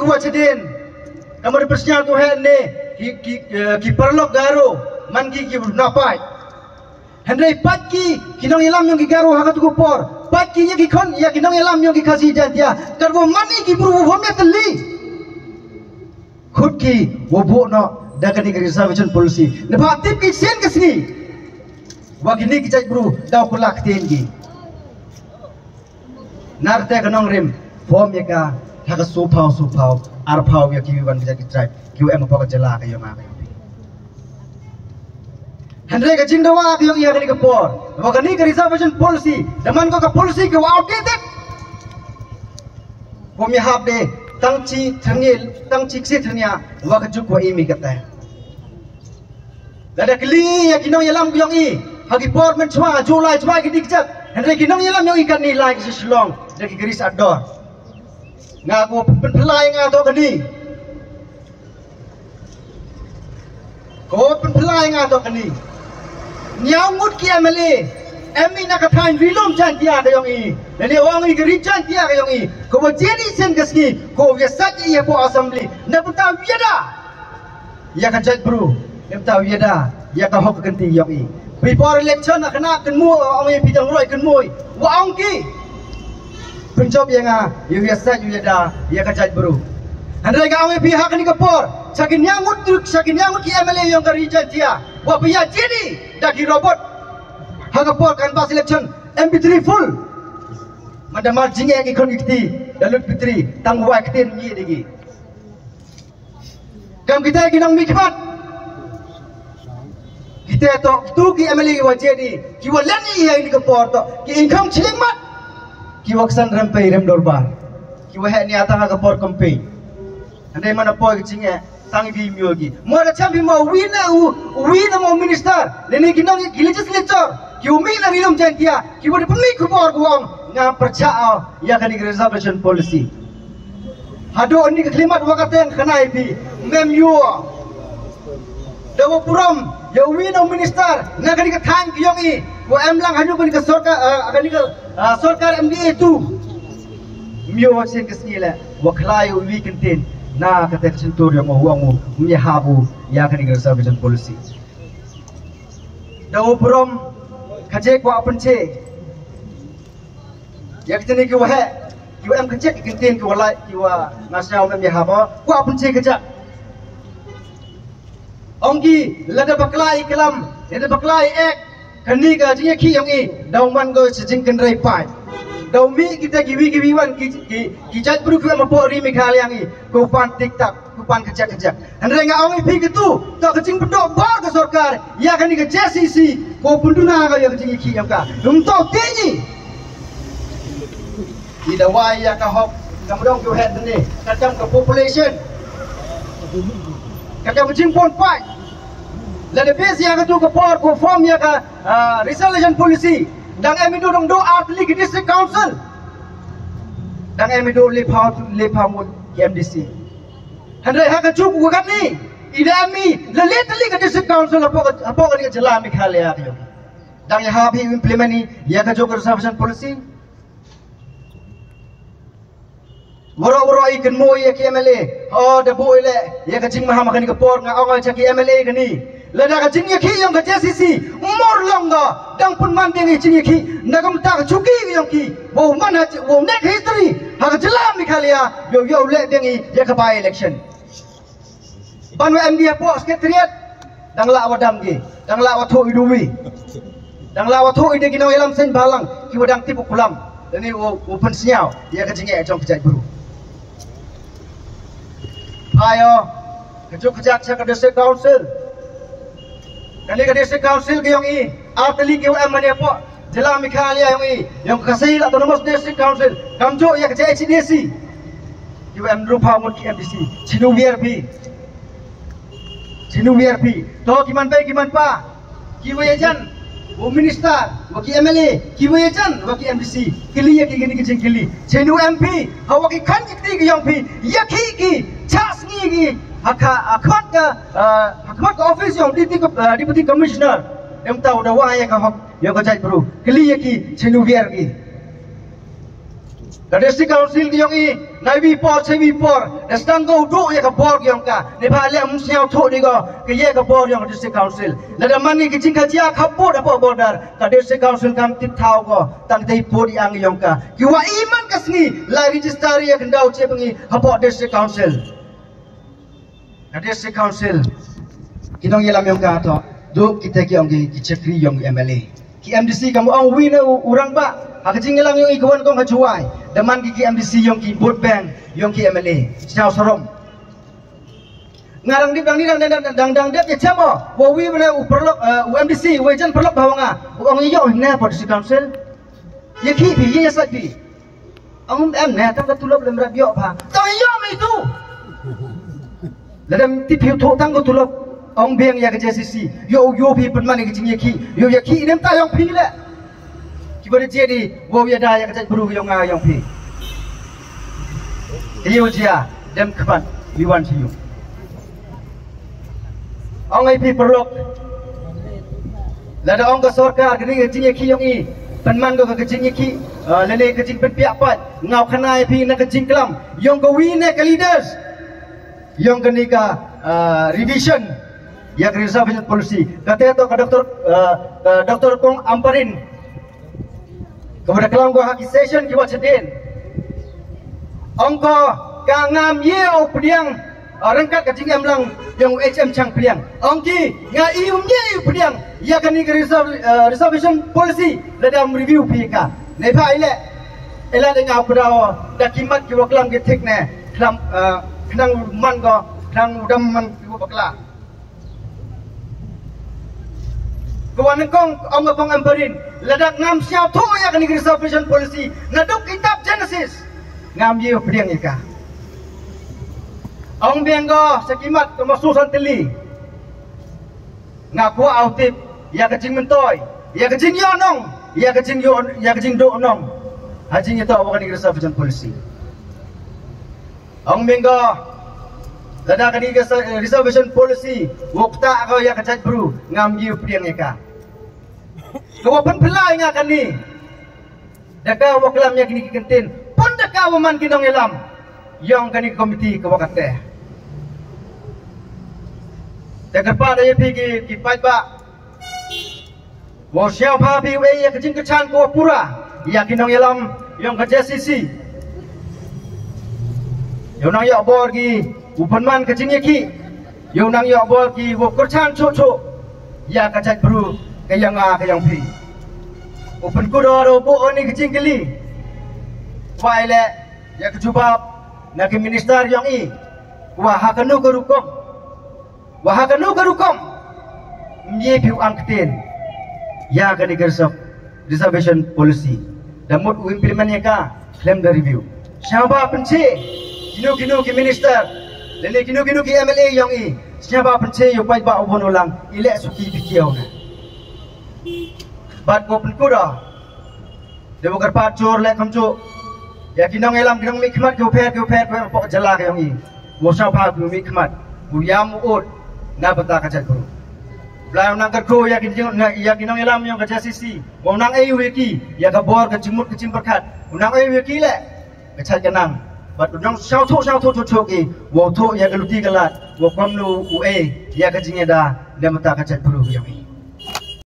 kuwacedin kamar persnya tu henne ki perlok garo mangi ki napai Hendai pagi kinong ilam yang gigaru hakat kupor pagi ya gikon ya kinong ilam yang gikasi jantia karbo mani ki buru home teli khud ki wo bo no daga ni reservation policy ne bhatip ki sen kesni wagini ki jaj buru daw kulak ten gi narte kanong rim form ya ka hakat supau ar phau ya ki wan ki tribe ki em pa ka jala ka yo ma Hendai ka jingdawa yang ia kini kepor, wakani ka reservation policy, daman ko ka policy ke outdated. Kami hab de tangci kisi thania, waka juk wa imi kata. Lada keli ya kinong yalam yang i, hagi por men chwa Julai chwa ki dikjak. Hendai kinong yalam yang ikan ni lai kisi Shillong, daki garis ador. Ngaku penpelai ngato kani. Ko penpelai ngato kani. Nyamut ki amale emi nak katain rilom jantia kayong i nani orang i geri jantia kayong i ko jadi sen gaski ko yasat i po assembly na puta wiada ya kan jat bro ya puta wiada ya ka hok ganti yong i before election nak kena kenmu orang i pitang roi kenmu wa ong ki penjob yang ya yasat wiada ya kan jat bro andai ka ong i pihak ni kapor sakin nyamut ki amale yang geri jantia wa biya jadi daki robot hagapor kan bas election MP3 full madamar jinge ki kon ikti dalut pitri tang wa kten ni degi kam kita kinang mikmat kita to tu ki MLA wa jadi ki wa lani ya ni kapor to ki ingkang chiling mat ki waksan rampai rem dorbar ki wa ni atang hagapor campaign andai mana po ki jinge tangi bi myogi mora chambi ma wina mo minister leni kinong legislature ki umi na rilum jantia ki wodi pemi kubor guang nga percaya ya kan reservation policy hado ni klimat wakateng kana ibi mem yo dawo puram ya wina minister na kan thang kiyongi wo emlang hanu kan sorkar MDA tu myo sen kesila wa khlai wi contain na kata sentur yang mahuangu menyahabu ya kan reservation policy dawo puram kaje ko apenche ya kitani ki wahe ki am kaje ki kinten ki wala ki wa nasional mem yahaba ko apenche kaja onggi lada baklai kalam lada baklai ek kani ka jinge ki yong i daw man go sijing kendrai pai daw mi kita giwi wan ki jat bru ku ma po ri mi khal yang i ko pan tiktak ku pan kejak hendai nga ong i pi gitu to kecing bedok ba ke sarkar ya kan ke JCC ko punduna ga ya kecing ki yang ka to tinyi ida wai ya ka hop kamdong ku het ni kacam ke population kacam kecing pon pai la de base ya ka tu ke por ko form ya ka resolution policy dang emido dong do artli ke district council dang emido le phau mut ke MDC hendai ha ka chu ku kan ni ida mi le tali ke district council apo ka ni jala mi khale ya yo dang ya ha bi implement ni ya ka jo reservation policy woro ikan mo ya ke MLA oh da boy le ya ka jing maham kan ke por nga awal cha ke MLA ka ni lada ka jing ya ki yang ka JCC mor longa dang pun man ding jing ya ki nagam ta ka chuki yang ki wo man ha wo net history ha ka jala mi khalia yo le ding ya ka by election ban MD po secretariat dang la wadam gi dang la wa tho iduwi dang la wa tho ide ki no elam sen balang ki wadang tipu kulam ini open sinyal ya ka jing ya jong kejai buru ayo kejuk kejak ke district council kali ke district council ke yang i atli ke mana po jela mikhalia yang i yang kasih autonomous district council kamjo ya ke HDC UM rupa mut ki MDC chinu VRP to kiman pai kiman pa ki wajan wo minister wo ki MLA ki wajan wo ki MDC kili ya ki gini ki kili chinu MP hawa ki khan ki ki yang pi ya ki chas ni hakat ka office yang deputy commissioner em tahu dah wah ya ka hok ya ka jai bro kili ya ki chinu VRP ka district council ki yang i nai vi por chai vi por da stang go do ya ka bor yong ka ne pha le um siao tho ni go ke ye ka bor yong district council la da man ni ki jing ka chia kha po da po border ka district council kam tit thau go tang dei po di ang yong ka ki wa iman ka sngi la register ya kan dau che bangi ha po district council ka district council ki dong yelam yong ka to do kita ki ong ki chakri yong MLA ki MDC kamu ong win urang ba akajing ngelang yung ikawan kong kajuai daman ki MDC yung ki vote bank yung ki MLA siaw sorom ngarang dip dang ni dang dip ya chamo wo wi bana uperlok MDC wejan perlok bawanga ong yo na policy council ye ki bi ye sat bi ong em na tam ka tulop lem radio pha to yo mai tu ladam ti phiu tho tang ko tulop ong beng ya ka JCC yo bi penman ni jing ye ki yo ya ki nem ta yong phi le boleh jadi wow ya dah yang kecil beru yang pi. Iyo dia dem kepan we want you. Orang pi perlu. Lada orang ke sorkar kini kecil ki yang i penman ko kecil ki lene kecil penpiak pat ngau kena pi nak kecil kelam yang ko win ke leaders yang kini ka revision yang reservation policy kata tu ke doktor kong amparin kepada kelam gua haki session kiwa cedin ongko kangam yeo pediang rengkat kacing emlang yang HM chang pediang ongki nga ium yeo pediang ya kani reservation policy dalam review pika nepa ile ela dengan perawa dakimat kiwa kelam getik ne kelam kenang man go kenang udam man kiwa bakla kawan kong ong kong emperin ladak ngam siao tu ya kani reservation policy ngaduk kitab Genesis ngam ye pediang ika ong benggo sekimat kemasusan teli ngaku autip ya kecing mentoy ya kecing yonong ya kecing do nong hajing itu awak kani reservation policy ong benggo ladak kani reservation policy wakta ko ya kecaj bru ngam ye pediang ika kawapan pelai ngakan ni daka waklamnya kini kentin pun daka waman kinong elam yang kani komiti kawakate daka pada ye pigi ki paiba wo siao pa pi we ya kecing kecan ko pura ya kinong elam yang ke JCC yo nang yo bor ki upanman kecing ye ki yo nang yo bor ki wo kercan cho ya kacak bru kayang pi open kudo bo ni kecing keli waile ya kejubab nak minister yang i wahakanu kerukom mie piu angketin ya kani gersok reservation policy dan mud implement ka claim the review siapa penci kinu ki minister lele kinu ki MLA yang i siapa penci yo pai ba obon ulang ilek suki pikiau na bat ko penkuda debo karpat jor lek kamcu ya kinong elam kinong mikmat ko pet ko pok jala ka yang i wo sa pa ko mikmat bu yam ut na bata ka jat ko lai nang ko ya kinong elam yang ka JCC wo nang ai weki ya ka bor ka jimut ka jimperkat nang ai weki le ka chat kanang bat nang sao tho ki wo tho ya ka luti kalat wo komnu ue ya ka jingeda na bata ka jat ko yang i